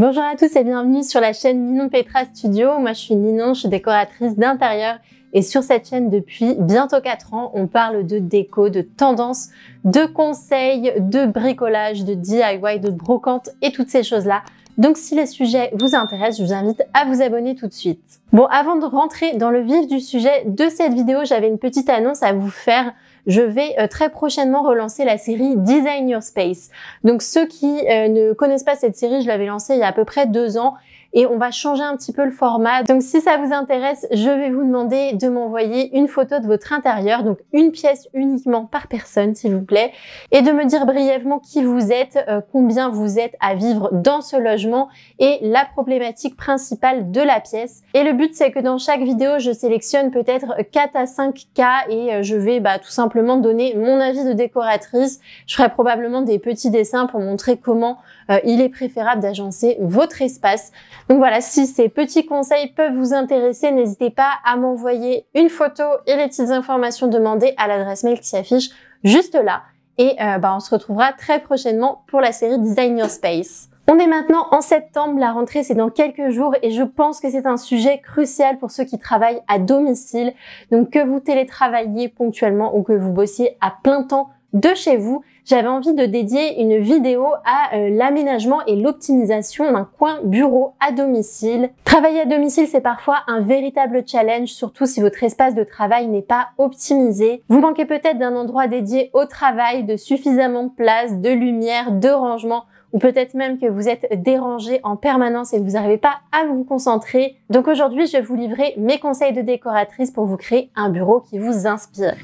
Bonjour à tous et bienvenue sur la chaîne Ninon Petra Studio. Moi je suis Ninon, je suis décoratrice d'intérieur et sur cette chaîne depuis bientôt 4 ans, on parle de déco, de tendances, de conseils, de bricolage, de DIY, de brocante et toutes ces choses-là. Donc si les sujets vous intéressent, je vous invite à vous abonner tout de suite. Bon, avant de rentrer dans le vif du sujet de cette vidéo, j'avais une petite annonce à vous faire. Je vais très prochainement relancer la série Design Your Space. Donc ceux qui ne connaissent pas cette série, je l'avais lancée il y a à peu près 2 ans et on va changer un petit peu le format. Donc si ça vous intéresse, je vais vous demander de m'envoyer une photo de votre intérieur, donc une pièce uniquement par personne s'il vous plaît, et de me dire brièvement qui vous êtes, combien vous êtes à vivre dans ce logement et la problématique principale de la pièce. Et le but c'est que dans chaque vidéo, je sélectionne peut-être 4 à 5 cas et je vais tout simplement donner mon avis de décoratrice. Je ferai probablement des petits dessins pour montrer comment il est préférable d'agencer votre espace. Donc voilà, si ces petits conseils peuvent vous intéresser, n'hésitez pas à m'envoyer une photo et les petites informations demandées à l'adresse mail qui s'affiche juste là. Et on se retrouvera très prochainement pour la série Design Your Space. On est maintenant en septembre, la rentrée c'est dans quelques jours et je pense que c'est un sujet crucial pour ceux qui travaillent à domicile. Donc que vous télétravailliez ponctuellement ou que vous bossiez à plein temps de chez vous, j'avais envie de dédier une vidéo à l'aménagement et l'optimisation d'un coin bureau à domicile. Travailler à domicile, c'est parfois un véritable challenge, surtout si votre espace de travail n'est pas optimisé. Vous manquez peut-être d'un endroit dédié au travail, de suffisamment de place, de lumière, de rangement, ou peut-être même que vous êtes dérangé en permanence et que vous n'arrivez pas à vous concentrer. Donc aujourd'hui, je vais vous livrer mes conseils de décoratrice pour vous créer un bureau qui vous inspire.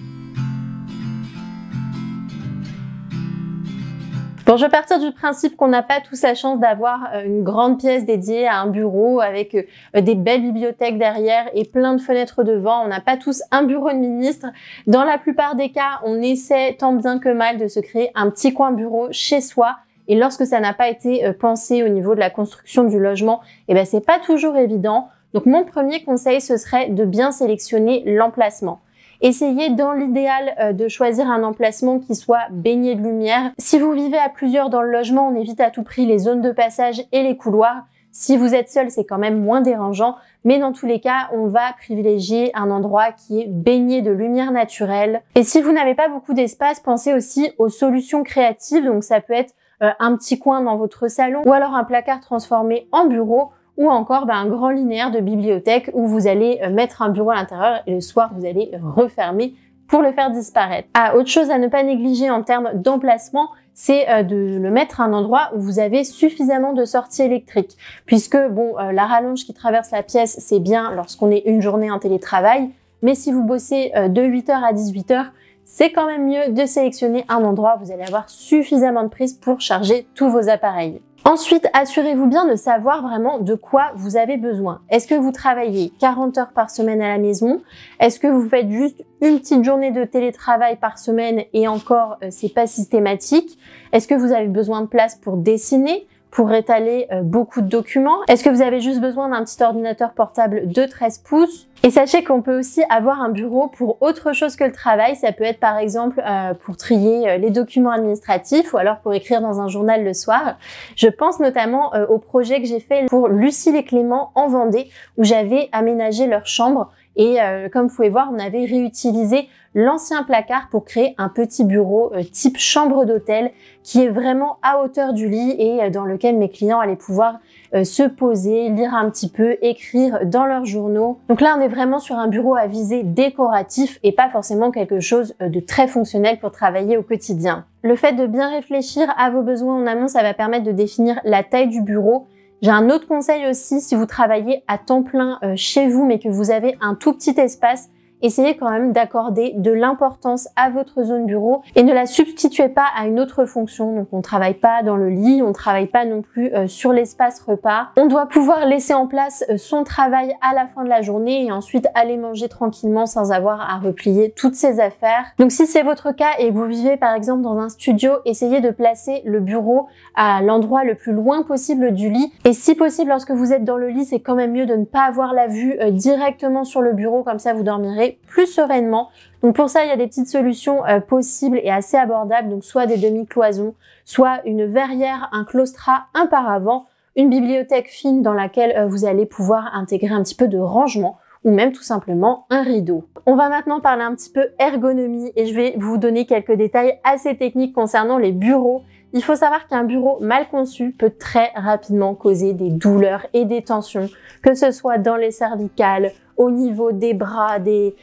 Bon, je vais partir du principe qu'on n'a pas tous la chance d'avoir une grande pièce dédiée à un bureau avec des belles bibliothèques derrière et plein de fenêtres devant. On n'a pas tous un bureau de ministre. Dans la plupart des cas, on essaie tant bien que mal de se créer un petit coin bureau chez soi. Et lorsque ça n'a pas été pensé au niveau de la construction du logement, c'est pas toujours évident. Donc mon premier conseil, ce serait de bien sélectionner l'emplacement. Essayez dans l'idéal de choisir un emplacement qui soit baigné de lumière. Si vous vivez à plusieurs dans le logement, on évite à tout prix les zones de passage et les couloirs. Si vous êtes seul, c'est quand même moins dérangeant. Mais dans tous les cas, on va privilégier un endroit qui est baigné de lumière naturelle. Et si vous n'avez pas beaucoup d'espace, pensez aussi aux solutions créatives. Donc ça peut être un petit coin dans votre salon ou alors un placard transformé en bureau, ou encore un grand linéaire de bibliothèque où vous allez mettre un bureau à l'intérieur et le soir vous allez refermer pour le faire disparaître. Autre chose à ne pas négliger en termes d'emplacement, c'est de le mettre à un endroit où vous avez suffisamment de sorties électriques. Puisque la rallonge qui traverse la pièce, c'est bien lorsqu'on est une journée en télétravail, mais si vous bossez de 8h à 18h, c'est quand même mieux de sélectionner un endroit où vous allez avoir suffisamment de prise pour charger tous vos appareils. Ensuite, assurez-vous bien de savoir vraiment de quoi vous avez besoin. Est-ce que vous travaillez 40 heures par semaine à la maison? Est-ce que vous faites juste une petite journée de télétravail par semaine et encore, c'est pas systématique? Est-ce que vous avez besoin de place pour dessiner? Pour étaler beaucoup de documents? Est-ce que vous avez juste besoin d'un petit ordinateur portable de 13 pouces? Et sachez qu'on peut aussi avoir un bureau pour autre chose que le travail. Ça peut être par exemple pour trier les documents administratifs ou alors pour écrire dans un journal le soir. Je pense notamment au projet que j'ai fait pour Lucille et Clément en Vendée où j'avais aménagé leur chambre. Et comme vous pouvez voir, on avait réutilisé l'ancien placard pour créer un petit bureau type chambre d'hôtel qui est vraiment à hauteur du lit et dans lequel mes clients allaient pouvoir se poser, lire un petit peu, écrire dans leurs journaux. Donc là, on est vraiment sur un bureau à visée décoratif et pas forcément quelque chose de très fonctionnel pour travailler au quotidien. Le fait de bien réfléchir à vos besoins en amont, ça va permettre de définir la taille du bureau. J'ai un autre conseil aussi, si vous travaillez à temps plein chez vous mais que vous avez un tout petit espace, essayez quand même d'accorder de l'importance à votre zone bureau et ne la substituez pas à une autre fonction. Donc on ne travaille pas dans le lit, on ne travaille pas non plus sur l'espace repas. On doit pouvoir laisser en place son travail à la fin de la journée et ensuite aller manger tranquillement sans avoir à replier toutes ses affaires. Donc si c'est votre cas et que vous vivez par exemple dans un studio, essayez de placer le bureau à l'endroit le plus loin possible du lit. Et si possible, lorsque vous êtes dans le lit, c'est quand même mieux de ne pas avoir la vue directement sur le bureau, comme ça vous dormirez plus sereinement. Donc pour ça, il y a des petites solutions possibles et assez abordables, donc soit des demi-cloisons, soit une verrière, un claustrat, un paravent. une bibliothèque fine dans laquelle vous allez pouvoir intégrer un petit peu de rangement ou même tout simplement un rideau. On va maintenant parler un petit peu ergonomie et je vais vous donner quelques détails assez techniques concernant les bureaux. Il faut savoir qu'un bureau mal conçu peut très rapidement causer des douleurs et des tensions, que ce soit dans les cervicales, au niveau des bras, des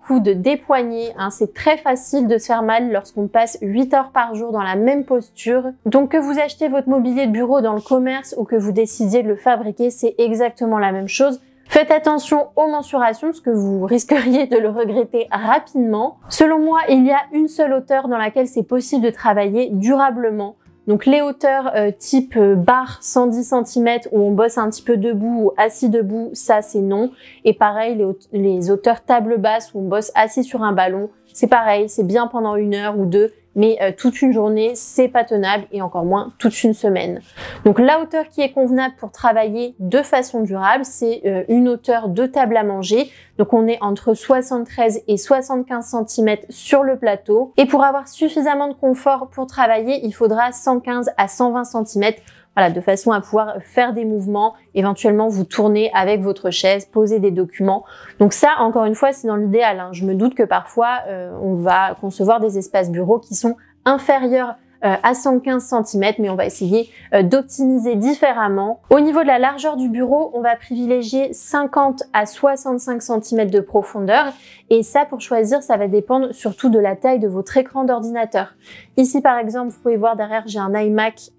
coudes, des poignets. C'est très facile de se faire mal lorsqu'on passe 8 heures par jour dans la même posture. Donc que vous achetiez votre mobilier de bureau dans le commerce ou que vous décidiez de le fabriquer, c'est exactement la même chose. Faites attention aux mensurations parce que vous risqueriez de le regretter rapidement. Selon moi, il y a une seule hauteur dans laquelle c'est possible de travailler durablement. Donc les hauteurs type barre 110 cm où on bosse un petit peu debout ou assis debout, ça c'est non. Et pareil, les hauteurs table basse où on bosse assis sur un ballon, c'est pareil, c'est bien pendant 1 heure ou 2, mais toute une journée, c'est pas tenable et encore moins toute une semaine. Donc la hauteur qui est convenable pour travailler de façon durable, c'est une hauteur de table à manger. Donc on est entre 73 et 75 cm sur le plateau. Et pour avoir suffisamment de confort pour travailler, il faudra 115 à 120 cm. Voilà, de façon à pouvoir faire des mouvements, éventuellement vous tourner avec votre chaise, poser des documents. Donc ça, encore une fois, c'est dans l'idéal. Je me doute que parfois, on va concevoir des espaces bureaux qui sont inférieurs à 115 cm, mais on va essayer d'optimiser différemment. Au niveau de la largeur du bureau, on va privilégier 50 à 65 cm de profondeur. Et ça, pour choisir, ça va dépendre surtout de la taille de votre écran d'ordinateur. Ici, par exemple, vous pouvez voir derrière, j'ai un iMac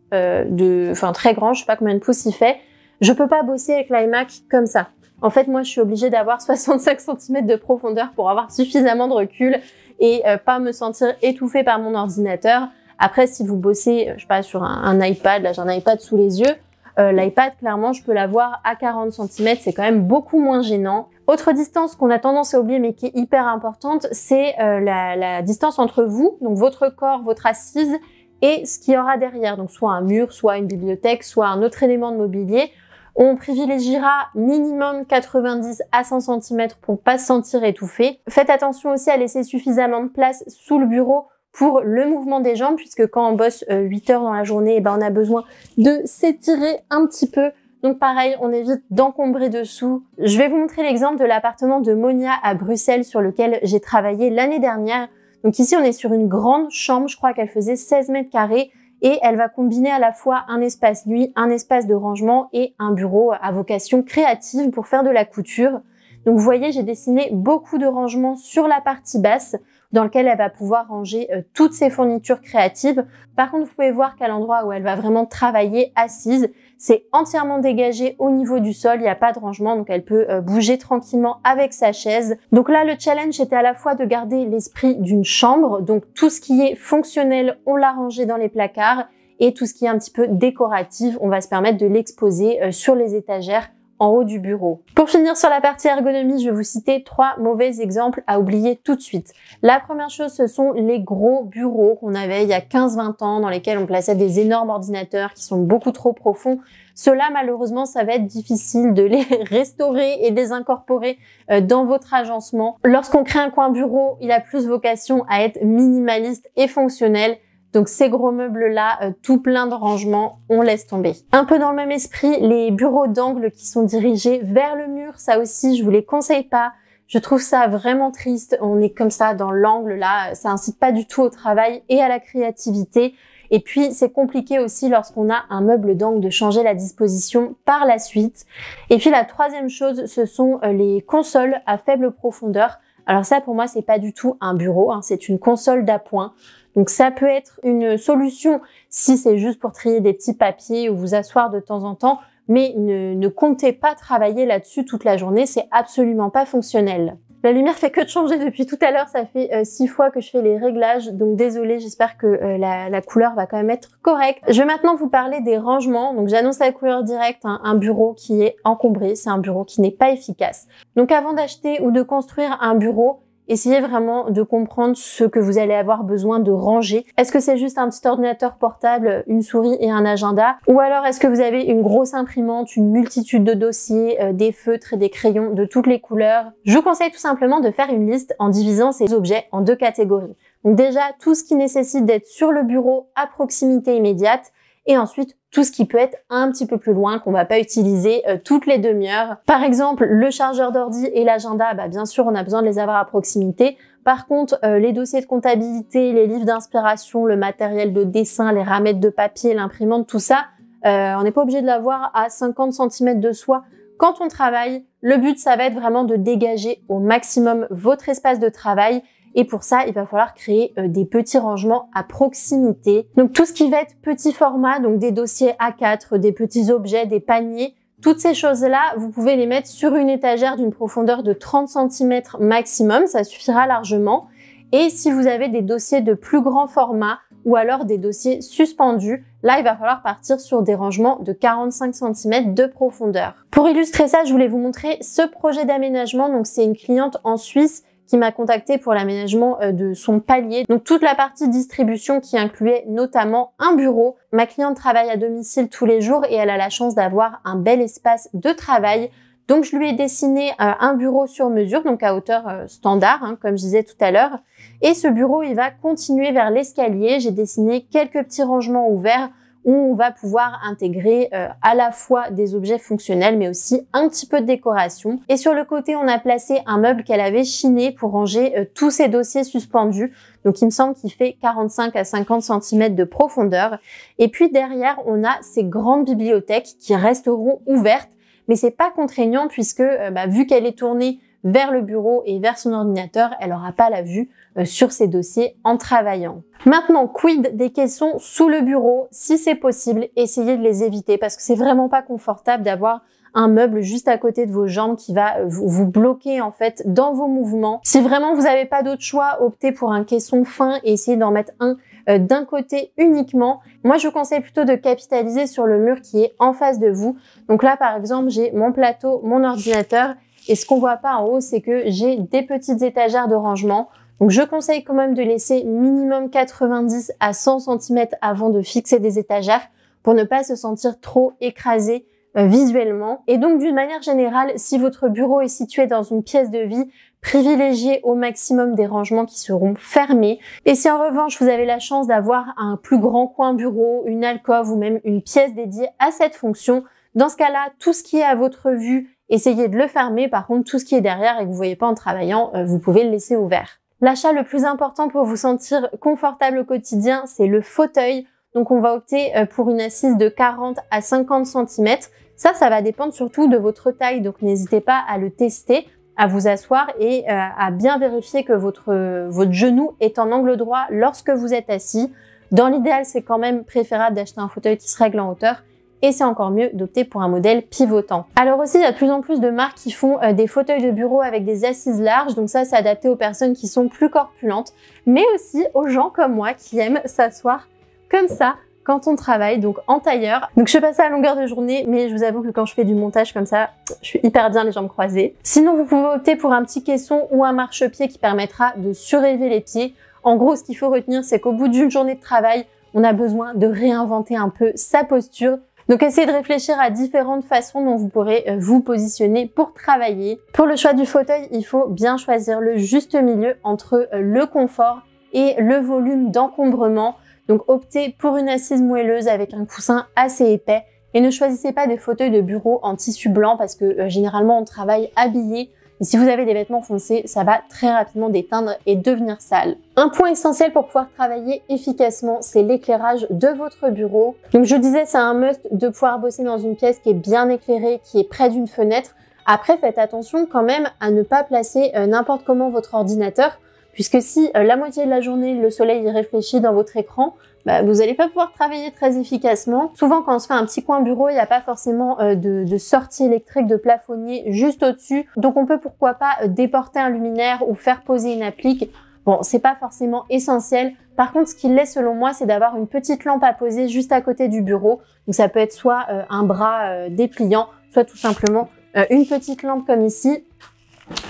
très grand, je sais pas combien de pouces il fait. Je peux pas bosser avec l'iMac comme ça. En fait, moi, je suis obligée d'avoir 65 cm de profondeur pour avoir suffisamment de recul et pas me sentir étouffée par mon ordinateur. Après, si vous bossez, je sais pas, sur un iPad, là j'ai un iPad sous les yeux, l'iPad, clairement, je peux l'avoir à 40 cm, c'est quand même beaucoup moins gênant. Autre distance qu'on a tendance à oublier mais qui est hyper importante, c'est la distance entre vous, donc votre corps, votre assise, et ce qu'il y aura derrière, donc soit un mur, soit une bibliothèque, soit un autre élément de mobilier. On privilégiera minimum 90 à 100 cm pour pas se sentir étouffé. Faites attention aussi à laisser suffisamment de place sous le bureau pour le mouvement des jambes, puisque quand on bosse 8 heures dans la journée, on a besoin de s'étirer un petit peu. Donc pareil, on évite d'encombrer dessous. Je vais vous montrer l'exemple de l'appartement de Monia à Bruxelles sur lequel j'ai travaillé l'année dernière. Donc ici, on est sur une grande chambre, je crois qu'elle faisait 16 mètres carrés et elle va combiner à la fois un espace nuit, un espace de rangement et un bureau à vocation créative pour faire de la couture. Donc vous voyez, j'ai dessiné beaucoup de rangements sur la partie basse dans lequel elle va pouvoir ranger toutes ses fournitures créatives. Par contre, vous pouvez voir qu'à l'endroit où elle va vraiment travailler assise, c'est entièrement dégagé au niveau du sol, il n'y a pas de rangement, donc elle peut bouger tranquillement avec sa chaise. Donc là, le challenge était à la fois de garder l'esprit d'une chambre, donc tout ce qui est fonctionnel, on l'a rangé dans les placards, et tout ce qui est un petit peu décoratif, on va se permettre de l'exposer sur les étagères en haut du bureau. Pour finir sur la partie ergonomie, je vais vous citer 3 mauvais exemples à oublier tout de suite. La première chose, ce sont les gros bureaux qu'on avait il y a 15-20 ans, dans lesquels on plaçait des énormes ordinateurs qui sont beaucoup trop profonds. Ceux-là, malheureusement, ça va être difficile de les restaurer et de les incorporer dans votre agencement. Lorsqu'on crée un coin bureau, il a plus vocation à être minimaliste et fonctionnel. Donc ces gros meubles-là, tout plein de rangements, on laisse tomber. Un peu dans le même esprit, les bureaux d'angle qui sont dirigés vers le mur, ça aussi, je vous les conseille pas. Je trouve ça vraiment triste. On est comme ça dans l'angle là, ça incite pas du tout au travail et à la créativité. Et puis, c'est compliqué aussi lorsqu'on a un meuble d'angle de changer la disposition par la suite. Et puis, la troisième chose, ce sont les consoles à faible profondeur. Alors ça, pour moi, c'est pas du tout un bureau, c'est une console d'appoint. Donc ça peut être une solution si c'est juste pour trier des petits papiers ou vous asseoir de temps en temps, mais ne comptez pas travailler là-dessus toute la journée, c'est absolument pas fonctionnel. La lumière fait que de changer depuis tout à l'heure, ça fait 6 fois que je fais les réglages, donc désolée, j'espère que la couleur va quand même être correcte. Je vais maintenant vous parler des rangements, donc j'annonce la couleur directe, un bureau qui est encombré, c'est un bureau qui n'est pas efficace. Donc avant d'acheter ou de construire un bureau, essayez vraiment de comprendre ce que vous allez avoir besoin de ranger. Est-ce que c'est juste un petit ordinateur portable, une souris et un agenda? Ou alors est-ce que vous avez une grosse imprimante, une multitude de dossiers, des feutres et des crayons de toutes les couleurs? Je vous conseille tout simplement de faire une liste en divisant ces objets en 2 catégories. Donc déjà, tout ce qui nécessite d'être sur le bureau à proximité immédiate. Et ensuite, tout ce qui peut être un petit peu plus loin, qu'on va pas utiliser toutes les demi-heures. Par exemple, le chargeur d'ordi et l'agenda, bien sûr, on a besoin de les avoir à proximité. Par contre, les dossiers de comptabilité, les livres d'inspiration, le matériel de dessin, les ramettes de papier, l'imprimante, tout ça, on n'est pas obligé de l'avoir à 50 cm de soi. Quand on travaille, le but, ça va être vraiment de dégager au maximum votre espace de travail. Et pour ça, il va falloir créer des petits rangements à proximité. Donc tout ce qui va être petit format, donc des dossiers A4, des petits objets, des paniers, toutes ces choses-là, vous pouvez les mettre sur une étagère d'une profondeur de 30 cm maximum, ça suffira largement. Et si vous avez des dossiers de plus grand format ou alors des dossiers suspendus, là, il va falloir partir sur des rangements de 45 cm de profondeur. Pour illustrer ça, je voulais vous montrer ce projet d'aménagement. Donc c'est une cliente en Suisse qui m'a contacté pour l'aménagement de son palier. Donc toute la partie distribution qui incluait notamment un bureau. Ma cliente travaille à domicile tous les jours et elle a la chance d'avoir un bel espace de travail. Donc je lui ai dessiné un bureau sur mesure, donc à hauteur standard, comme je disais tout à l'heure. Et ce bureau, il va continuer vers l'escalier. J'ai dessiné quelques petits rangements ouverts où on va pouvoir intégrer à la fois des objets fonctionnels, mais aussi un petit peu de décoration. Et sur le côté, on a placé un meuble qu'elle avait chiné pour ranger tous ses dossiers suspendus. Donc, il me semble qu'il fait 45 à 50 cm de profondeur. Et puis derrière, on a ces grandes bibliothèques qui resteront ouvertes, mais c'est pas contraignant puisque, vu qu'elle est tournée vers le bureau et vers son ordinateur, elle n'aura pas la vue sur ses dossiers en travaillant. Maintenant, quid des caissons sous le bureau? Si c'est possible, essayez de les éviter parce que c'est vraiment pas confortable d'avoir un meuble juste à côté de vos jambes qui va vous bloquer en fait dans vos mouvements. Si vraiment vous n'avez pas d'autre choix, optez pour un caisson fin et essayez d'en mettre un d'un côté uniquement. Moi, je vous conseille plutôt de capitaliser sur le mur qui est en face de vous. Donc là, par exemple, j'ai mon plateau, mon ordinateur. Et ce qu'on voit pas en haut, c'est que j'ai des petites étagères de rangement. Donc je conseille quand même de laisser minimum 90 à 100 cm avant de fixer des étagères pour ne pas se sentir trop écrasé visuellement. Et donc d'une manière générale, si votre bureau est situé dans une pièce de vie, privilégiez au maximum des rangements qui seront fermés. Et si en revanche vous avez la chance d'avoir un plus grand coin bureau, une alcôve ou même une pièce dédiée à cette fonction, dans ce cas-là, tout ce qui est à votre vue, essayez de le fermer. Par contre, tout ce qui est derrière et que vous voyez pas en travaillant, vous pouvez le laisser ouvert. L'achat le plus important pour vous sentir confortable au quotidien, c'est le fauteuil. Donc, on va opter pour une assise de 40 à 50 cm. Ça va dépendre surtout de votre taille. Donc, n'hésitez pas à le tester, à vous asseoir et à bien vérifier que votre genou est en angle droit lorsque vous êtes assis. Dans l'idéal, c'est quand même préférable d'acheter un fauteuil qui se règle en hauteur. Et c'est encore mieux d'opter pour un modèle pivotant. Alors aussi, il y a de plus en plus de marques qui font des fauteuils de bureau avec des assises larges. Donc ça, c'est adapté aux personnes qui sont plus corpulentes, mais aussi aux gens comme moi qui aiment s'asseoir comme ça quand on travaille, donc en tailleur. Donc je fais pas ça à longueur de journée, mais je vous avoue que quand je fais du montage comme ça, je suis hyper bien les jambes croisées. Sinon, vous pouvez opter pour un petit caisson ou un marchepied qui permettra de surélever les pieds. En gros, ce qu'il faut retenir, c'est qu'au bout d'une journée de travail, on a besoin de réinventer un peu sa posture. Donc essayez de réfléchir à différentes façons dont vous pourrez vous positionner pour travailler. Pour le choix du fauteuil, il faut bien choisir le juste milieu entre le confort et le volume d'encombrement. Donc optez pour une assise moelleuse avec un coussin assez épais et ne choisissez pas des fauteuils de bureau en tissu blanc parce que généralement on travaille habillé. Et si vous avez des vêtements foncés, ça va très rapidement déteindre et devenir sale. Un point essentiel pour pouvoir travailler efficacement, c'est l'éclairage de votre bureau. Donc je disais, c'est un must de pouvoir bosser dans une pièce qui est bien éclairée, qui est près d'une fenêtre. Après, faites attention quand même à ne pas placer n'importe comment votre ordinateur, puisque si la moitié de la journée, le soleil y réfléchit dans votre écran, vous n'allez pas pouvoir travailler très efficacement. Souvent, quand on se fait un petit coin bureau, il n'y a pas forcément de sortie électrique, de plafonnier juste au-dessus. Donc, on peut pourquoi pas déporter un luminaire ou faire poser une applique. Bon, c'est pas forcément essentiel. Par contre, ce qu'il est selon moi, c'est d'avoir une petite lampe à poser juste à côté du bureau. Donc, ça peut être soit un bras dépliant, soit tout simplement une petite lampe comme ici.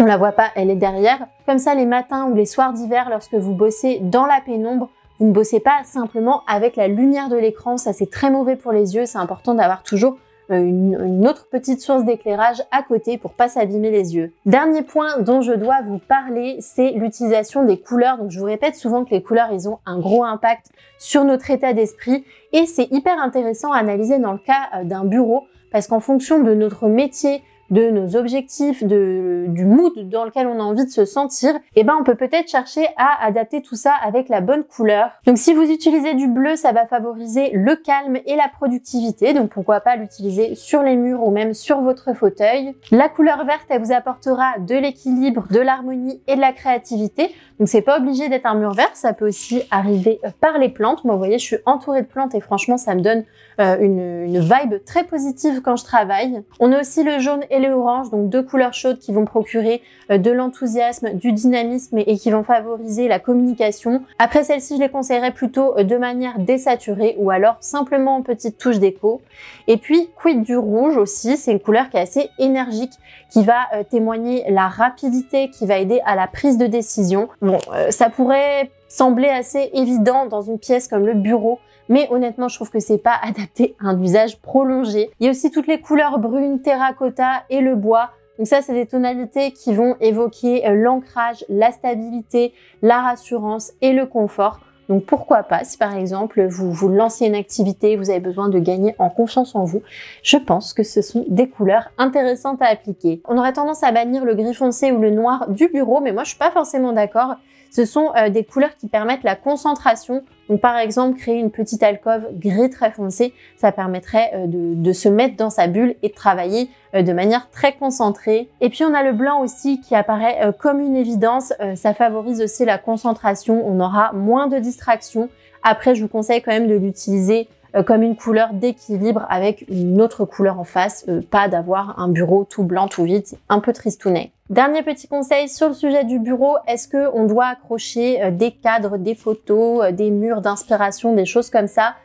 On la voit pas, elle est derrière. Comme ça, les matins ou les soirs d'hiver, lorsque vous bossez dans la pénombre, vous ne bossez pas simplement avec la lumière de l'écran. Ça, c'est très mauvais pour les yeux. C'est important d'avoir toujours une autre petite source d'éclairage à côté pour pas s'abîmer les yeux. Dernier point dont je dois vous parler, c'est l'utilisation des couleurs. Donc je vous répète souvent que les couleurs, ils ont un gros impact sur notre état d'esprit et c'est hyper intéressant à analyser dans le cas d'un bureau parce qu'en fonction de notre métier, de nos objectifs, du mood dans lequel on a envie de se sentir, eh ben on peut peut-être chercher à adapter tout ça avec la bonne couleur. Donc si vous utilisez du bleu, ça va favoriser le calme et la productivité, donc pourquoi pas l'utiliser sur les murs ou même sur votre fauteuil. La couleur verte, elle vous apportera de l'équilibre, de l'harmonie et de la créativité. Donc c'est pas obligé d'être un mur vert, ça peut aussi arriver par les plantes. Moi, vous voyez, je suis entourée de plantes et franchement, ça me donne une vibe très positive quand je travaille. On a aussi le jaune et le orange, donc deux couleurs chaudes qui vont procurer de l'enthousiasme, du dynamisme et qui vont favoriser la communication. Après celle-ci, je les conseillerais plutôt de manière désaturée ou alors simplement en petite touche d'écho. Et puis, quid du rouge aussi, c'est une couleur qui est assez énergique, qui va témoigner la rapidité, qui va aider à la prise de décision. Bon, ça pourrait sembler assez évident dans une pièce comme le bureau, mais honnêtement, je trouve que c'est pas adapté à un usage prolongé. Il y a aussi toutes les couleurs brunes, terracotta et le bois. Donc ça, c'est des tonalités qui vont évoquer l'ancrage, la stabilité, la rassurance et le confort. Donc pourquoi pas, si par exemple vous lancez une activité, vous avez besoin de gagner en confiance en vous, je pense que ce sont des couleurs intéressantes à appliquer. On aurait tendance à bannir le gris foncé ou le noir du bureau, mais moi je suis pas forcément d'accord. Ce sont des couleurs qui permettent la concentration. Donc par exemple, créer une petite alcôve gris très foncé, ça permettrait de se mettre dans sa bulle et de travailler de manière très concentrée. Et puis on a le blanc aussi qui apparaît comme une évidence. Ça favorise aussi la concentration, on aura moins de distractions. Après, je vous conseille quand même de l'utiliser comme une couleur d'équilibre avec une autre couleur en face, pas d'avoir un bureau tout blanc, tout vide, c'est un peu tristounet. Dernier petit conseil sur le sujet du bureau, est-ce qu'on doit accrocher des cadres, des photos, des murs d'inspiration, des choses comme ça?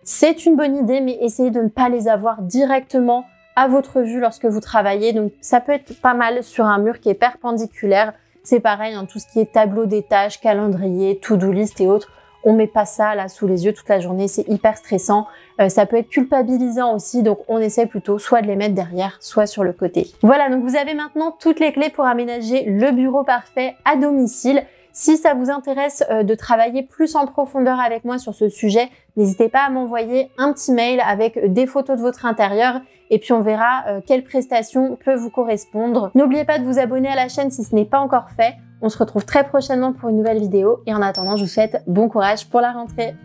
C'est une bonne idée, mais essayez de ne pas les avoir directement à votre vue lorsque vous travaillez. Donc ça peut être pas mal sur un mur qui est perpendiculaire. C'est pareil, hein, tout ce qui est tableau des tâches, calendrier, to-do list et autres. On met pas ça là sous les yeux toute la journée, c'est hyper stressant. Ça peut être culpabilisant aussi, donc on essaie plutôt soit de les mettre derrière, soit sur le côté. Voilà, donc vous avez maintenant toutes les clés pour aménager le bureau parfait à domicile. Si ça vous intéresse de travailler plus en profondeur avec moi sur ce sujet, n'hésitez pas à m'envoyer un petit mail avec des photos de votre intérieur et puis on verra quelle prestation peut vous correspondre. N'oubliez pas de vous abonner à la chaîne si ce n'est pas encore fait. On se retrouve très prochainement pour une nouvelle vidéo et en attendant, je vous souhaite bon courage pour la rentrée.